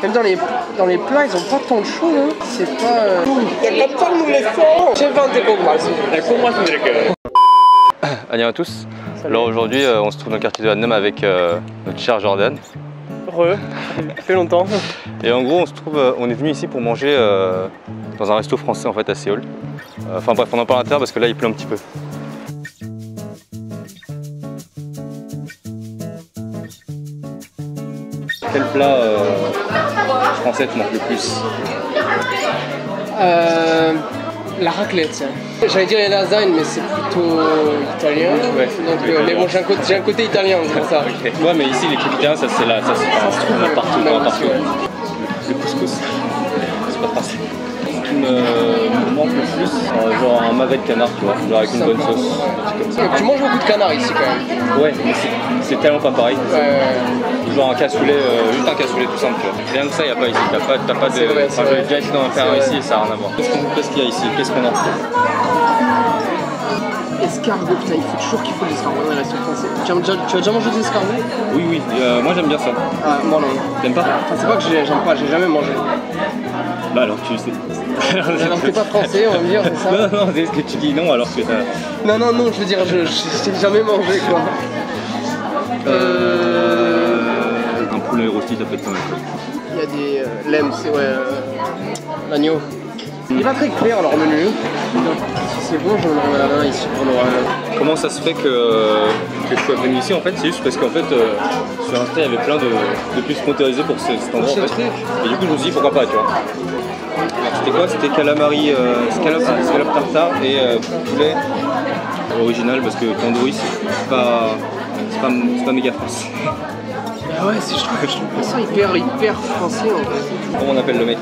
Même dans les plats, ils ont pas tant de choses, hein. C'est pas... Allez à tous. Alors aujourd'hui, on se trouve dans le quartier de Hannam avec notre cher Jordan. Heureux, ça fait longtemps. Et en gros, on est venu ici pour manger dans un resto français en fait à Séoul. Enfin bref, on en parle à l'intérieur parce que là, il pleut un petit peu. Quel plat français te manque le plus? La raclette. J'allais dire la lasagne, mais c'est plutôt italien. Ouais, donc, mais bon, j'ai un côté italien, c'est pour ça. Okay. Ouais, mais ici, les trucs italiens, ça se trouve partout. Le couscous, c'est pas français. Ce qui me manque le plus, genre un mavet de canard, tu vois, genre avec une bonne sauce. Comme ça. Tu manges beaucoup de canard ici quand même. Ouais, mais c'est tellement pas pareil. Genre un cassoulet, juste un cassoulet tout simple, tu vois. Rien que ça, il n'y a pas ici. T'as pas de. Enfin, j'avais déjà essayé d'en faire un ici et ça n'a rien à voir. Qu'est-ce qu'il y a ici? Qu'est-ce qu'on a? Escargot, putain, il faut toujours qu'il faut des escargots dans les restaurants français. Tu as déjà mangé des escargots? Oui, moi j'aime bien ça. Ah, moi non. T'aimes pas? Enfin, c'est pas que j'aime pas, j'ai jamais mangé. Bah alors tu sais. Alors t'es pas français, on va me dire, c'est ça? Non, c'est ce que tu dis non alors que t'as... Non, je veux dire, je n'ai jamais mangé quoi. Un poulet rôti, ça peut être pas mal. Il y a des lemmes, c'est l'agneau. Il n'est pas très clair leur menu. Si c'est bon, j'en aurai un ici pour l'oral. Comment ça se fait que je sois venu ici en fait? C'est juste parce qu'en fait sur Insta il y avait plein de pubs sponsorisées pour cet endroit en fait. Et du coup je me suis dit pourquoi pas, tu vois. Alors c'était quoi? C'était calamari, scalope tartare et poulet original parce que tandoori c'est pas méga français. Ah ouais, je trouve ça hyper français en fait. Comment on appelle le mec?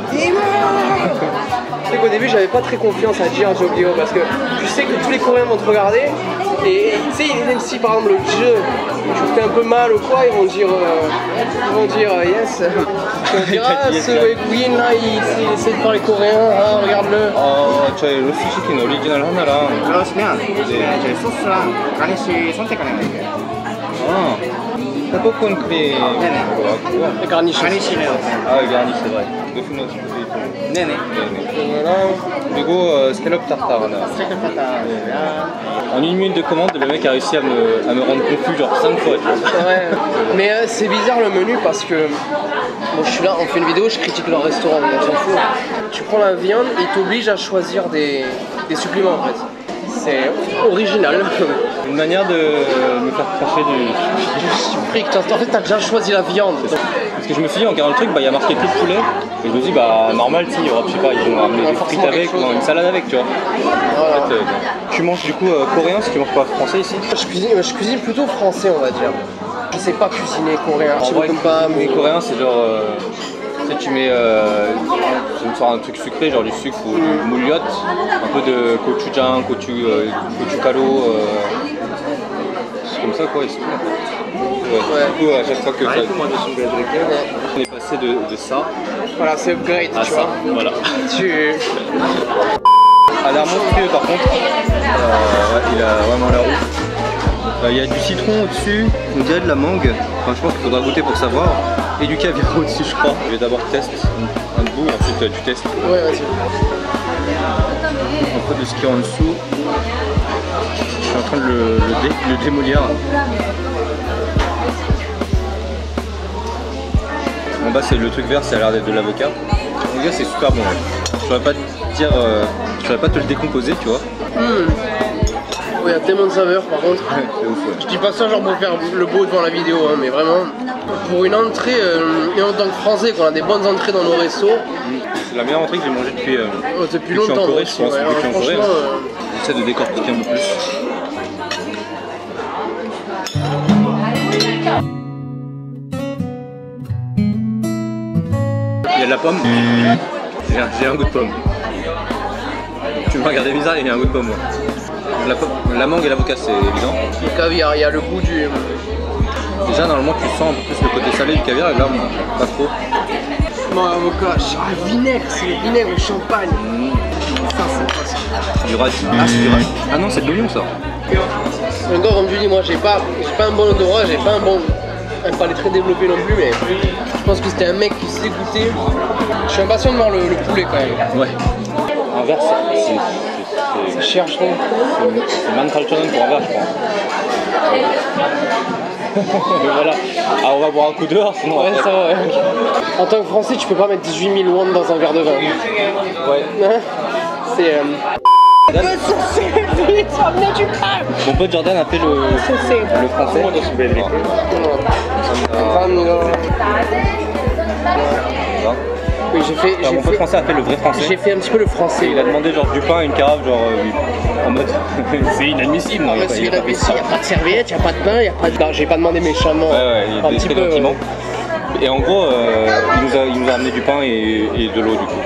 Tu sais qu'au début j'avais pas très confiance à dire Jobio parce que tu sais que tous les Coréens vont te regarder et tu sais même si par exemple le jeu tu fais un peu mal ou quoi, ils vont dire yes. Ils vont dire ah ce Win là il essaie de parler coréen, ah regarde-le. 저희 로스 치킨 오리지널 하나랑 그러시면 저희 소스랑 가니쉬 선택하는 거예요. 페퍼콘 크림으로 하고요. Garnish. 가니쉬는 아 여기 아니시 봐. 노스노스 포테이토. 네네. 그리고 스캘럽 tartare 하나. En une minute de commande, le mec a réussi à me rendre confus genre 5 fois. Ouais. Mais c'est bizarre le menu parce que bon, je suis là, on fait une vidéo, je critique leur restaurant, on s'en fout. Tu prends la viande et ils t'obligent à choisir des suppléments en fait. C'est original. Une manière de me faire cracher Je suis pris que en fait t'as déjà choisi la viande. Parce que je me suis dit en regardant le truc, bah il y a marqué tout le poulet. Et je me dis bah normal si, il y aura, je sais pas, ils vont ramener des frites avec, une salade avec, tu vois. Voilà. En fait, tu manges du coup coréen si tu manges pas français ici? Je cuisine plutôt français on va dire. Je sais pas cuisiner coréen. En vrai, cuisiner coréen c'est genre tu sais, tu mets un truc sucré, genre du sucre ou du mouliotte, un peu de gochujang, gochujang, c'est comme ça quoi, et c'est tout en fait. Ouais. Du coup à chaque fois que on est passé de ça voilà, c'est upgrade à tu ça, vois. voilà. À l'air monstrueux par contre, il a vraiment l'air ouf. Il y a du citron au-dessus, on dirait de la mangue, enfin je pense qu'il faudra goûter pour savoir, et du caviar au-dessus je crois. Je vais d'abord tester un bout, ensuite tu testes. Ouais, vas-y. Un peu de ce qu'il y a en dessous, je suis en train de le démolir. En bas c'est le truc vert, ça a l'air d'être de l'avocat. Les gars c'est super bon, je saurais pas te dire, je saurais pas te le décomposer tu vois. Il y a tellement de saveurs par contre. C'est ouf, ouais. Je dis pas ça genre pour faire le beau devant la vidéo, hein, mais vraiment pour une entrée, et en tant que français qu'on a des bonnes entrées dans nos restos. C'est la meilleure entrée que j'ai mangée depuis longtemps. En Corée, je pense, ouais, depuis en Corée. Franchement, j'essaie de décortiquer un peu plus. Il y a de la pomme. J'ai un goût de pomme. Tu me regardes bizarre, il y a un goût de pomme. La mangue et l'avocat c'est évident. Le caviar, il y a le goût du... Déjà normalement tu sens un peu plus le côté salé du caviar et là pas trop. Non, avocat, le vinaigre, c'est le vinaigre au champagne. Ça c'est pas ça. Du radis. Ah c'est du radis. Ah non c'est de l'oignon ça. Encore comme tu dis, moi j'ai pas un bon odorat, j'ai pas un bon un palais très développé non plus, mais je pense que c'était un mec qui s'est goûté. Je suis impatient de voir le poulet quand même. Ouais. Un verre, C'est cher, je trouve. c'est Man Cultural pour un verre, je crois. Mais voilà. Ah, on va boire un coup dehors, sinon. Ouais, après... ça va, ouais. En tant que Français, tu peux pas mettre 18 000 won dans un verre de vin. Ouais. Hein? C'est. Mon pote Jordan a fait le français. Oui, Mon pote français a fait le vrai français. J'ai fait un petit peu le français. Il a demandé genre du pain et une carafe, genre en mode c'est inadmissible. Non, Il n'y a pas de serviette, il n'y a pas de pain, il n'y a pas de. J'ai pas demandé méchamment. Ouais, il un était petit très peu. gentiment. Et en gros, il nous a amené du pain et de l'eau du coup.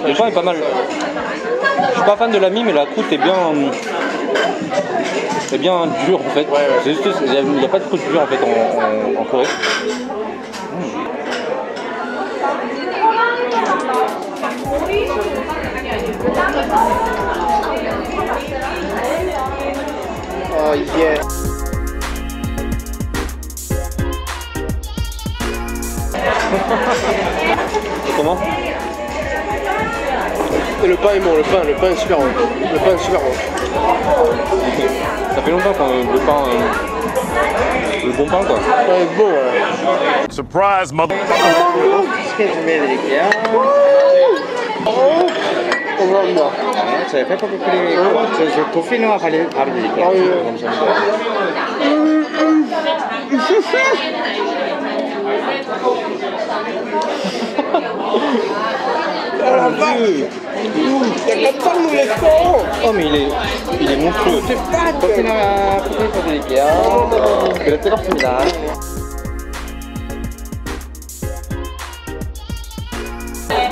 Le pain est pas mal. Je suis pas fan de la mie, mais la croûte est bien dure en fait. C'est juste, il n'y a pas de croûte dure en fait en Corée. Oh yeah. Comment? Et le pain est bon, le pain est super bon. Le pain est super bon. Ça fait longtemps qu'on le pain, le bon pain quoi. Ouais, bon. Ouais. Surprise, mother. 감사합니다. 저희 페퍼 크림 저 토피노와 바로 드릴게요. Oh mais il est monstrueux. 토피노와 크림 드릴게요. 그릇 뜨겁습니다.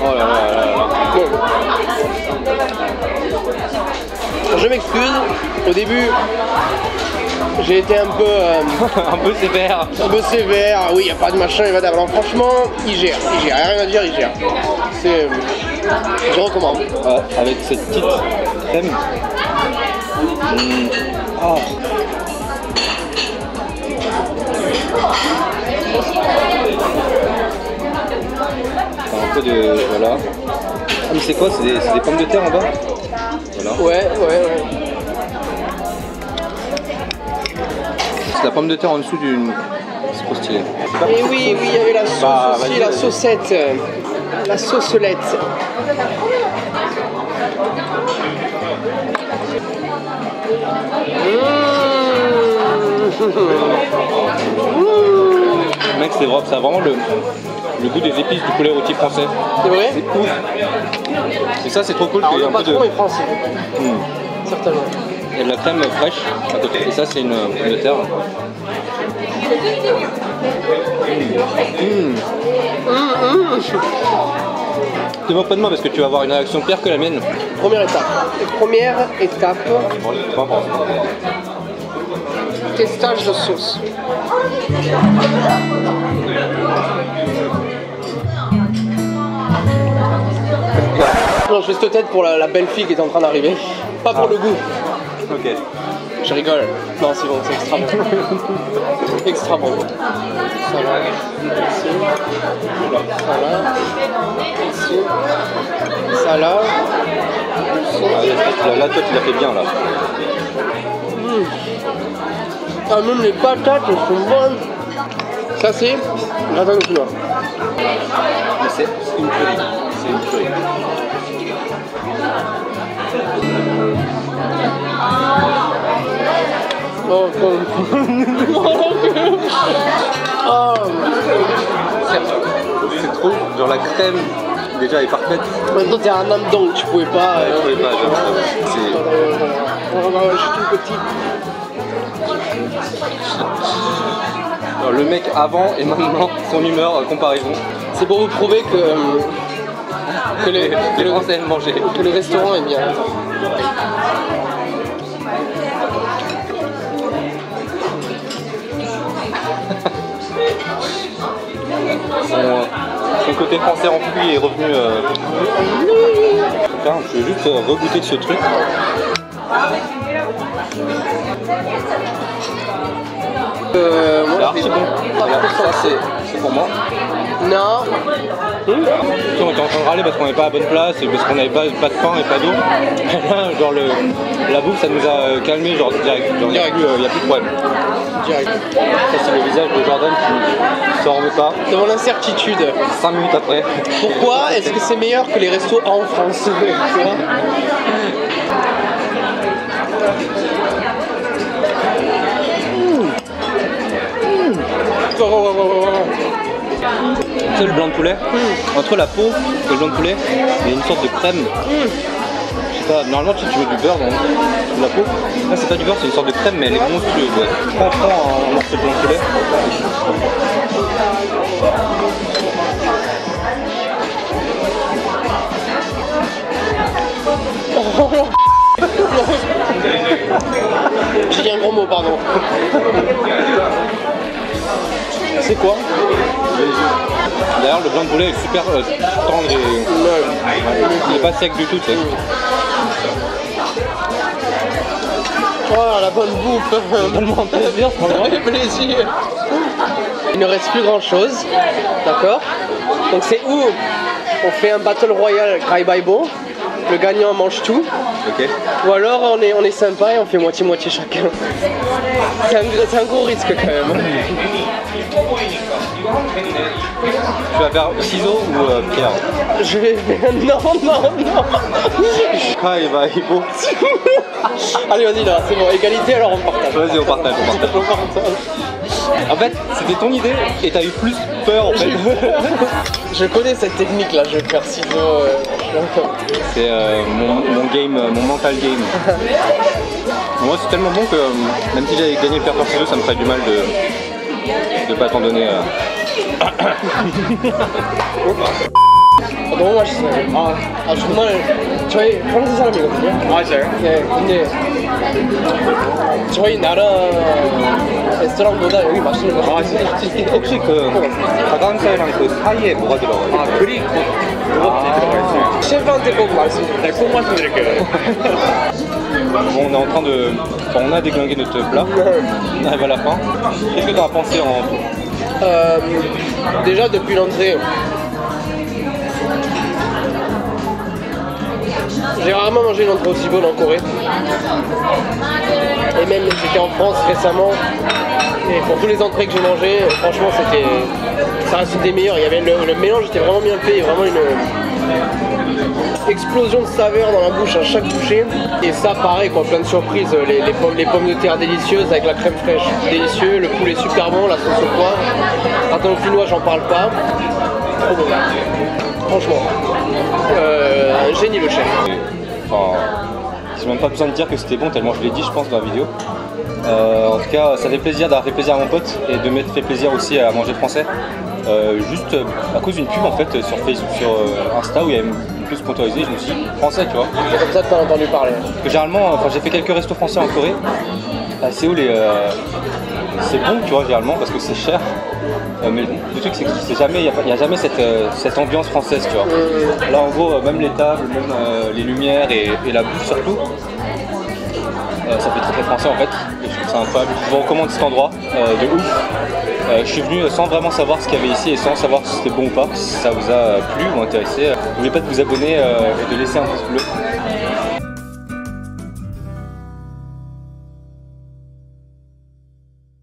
Oh là là là là. Je m'excuse, au début j'ai été un peu Un peu sévère. oui, il n'y a pas de machin, il va d'abord. Alors franchement, il gère, il n'y a rien à dire, il gère. C'est. Je recommande. Avec cette petite crème. Oh. Un peu de. Voilà. Ah mais c'est quoi? C'est des pommes de terre en bas? Voilà. Ouais. C'est la pomme de terre en dessous d'une. C'est trop stylé. Et oui, il y avait la sauce aussi, vas-y, la vas-y. saucette. La saucelette. Mec, ça a vraiment le goût des épices du poulet rôti français. C'est vrai? C'est ouf. Et ça, c'est trop cool qu'il y ait Alors, un le peu de. patron est français. Certainement. Il y a de la crème fraîche à côté. Et ça, c'est une pomme de terre. Te moque pas de moi parce que tu vas avoir une réaction pire que la mienne. Première étape. Bon, peu importe. Testage de sauce. Non, je fais cette tête pour la belle fille qui est en train d'arriver. Pas pour le goût. Ok. Je rigole. Non, c'est bon, c'est extra bon. Extra bon. Ça là. Ici. Ça là. Ici. Ça là. Là, toi, tu l'as fait bien là. Ah, même les patates, elles sont bonnes. Ça, c'est gratin de chinois. Mais c'est une tuerie. C'est une tuerie. Oh, C'est trop. Genre la crème déjà est parfaite. maintenant t'es un âme donc tu pouvais pas. Je pouvais pas, j'avoue. Je suis tout petit. Alors, le mec avant et maintenant, son humeur, comparaison. C'est pour vous prouver que Les Français aiment manger. que le restaurant est bien. Son côté français enfoui est revenu. Putain, je vais juste regoûter de ce truc. C'est archi bon. Ça c'est pour moi. Non. On était en train de râler parce qu'on n'avait pas la bonne place et parce qu'on n'avait pas de pain et pas d'eau. Genre la bouffe ça nous a calmé genre direct. Genre, y a plus de problème. Direct. Ça c'est le visage de Jordan qui s'en remet pas. Devant l'incertitude. 5 minutes après. Pourquoi est-ce que c'est meilleur que les restos en France? Tu vois? Tu sais le blanc de poulet, entre la peau et le blanc de poulet, il y a une sorte de crème. Je sais pas, normalement tu mets du beurre dans la peau. Là c'est pas du beurre, c'est une sorte de crème mais elle est monstrueuse. Ouais. Prends un morceau de blanc de poulet. J'ai dit un gros mot, pardon. C'est quoi? D'ailleurs le blanc de poulet est super tendre et il est pas sec du tout, tu sais. Oh la bonne bouffe. Tellement un plaisir, ça fait plaisir. Il ne reste plus grand chose, d'accord? Donc c'est où on fait un battle royal Cry by Bo, le gagnant mange tout. Ok. Ou alors on est sympa et on fait moitié-moitié chacun. C'est un gros risque quand même. Tu vas faire ciseaux ou pierre? Je vais faire... Non. Ah il va, il faut. Allez vas-y là, c'est bon, égalité alors on partage. Vas-y on partage. En fait c'était ton idée et t'as eu plus peur en fait. Je connais cette technique là, je vais faire ciseaux. C'est mon game, mon mental game. Moi c'est tellement bon que même si j'avais gagné le pierre par ciseaux ça me ferait du mal de pas t'en donner. 너무 맛있어요. 정말 저희 한국 사람이거든요. 맞아요. 네, 근데 저희 나라 레스토랑보다 여기 맛있는 거 혹시 그 닭가슴살이랑 그 사이에 뭐가 들어가요? 그릭 그것도 들어가 있어요. 셰프한테 꼭 말씀. 네, 꼭 말씀드릴게요. Bon, on est en train de... Enfin, on a déglingué notre plat, on arrive à la fin. Qu'est-ce que tu as pensé en tout? Déjà depuis l'entrée, j'ai rarement mangé une entrée aussi bonne en Corée. Et même j'étais en France récemment, et pour tous les entrées que j'ai mangées, franchement ça reste une des meilleures. Il y avait le mélange était vraiment bien fait, vraiment une explosion de saveurs dans la bouche à chaque bouchée. Et ça pareil quoi, plein de surprises, les pommes de terre délicieuses avec la crème fraîche, délicieux, le poulet super bon, la sauce au poivre. Attends au finnois j'en parle pas. Trop bon. Franchement. Un génie le chef. Enfin, j'ai même pas besoin de dire que c'était bon tellement je l'ai dit je pense dans la vidéo. En tout cas ça fait plaisir d'avoir fait plaisir à mon pote et de m'être fait plaisir aussi à manger français. Juste à cause d'une pub en fait sur Facebook, sur Insta où il y avait une pub sponsorisée, je me suis dit français tu vois. C'est comme ça que t'as entendu parler. Parce que généralement, enfin j'ai fait quelques restos français en Corée. À Séoul et c'est bon tu vois généralement parce que c'est cher. Mais le truc c'est qu'il n'y a jamais cette ambiance française tu vois. Là en gros même les tables, même les lumières et la bouffe surtout. Ça fait très français en fait et je trouve ça incroyable. Je vous recommande cet endroit de ouf. Je suis venu sans vraiment savoir ce qu'il y avait ici et sans savoir si c'était bon ou pas. Si ça vous a plu ou intéressé, n'oubliez pas de vous abonner et de laisser un pouce bleu.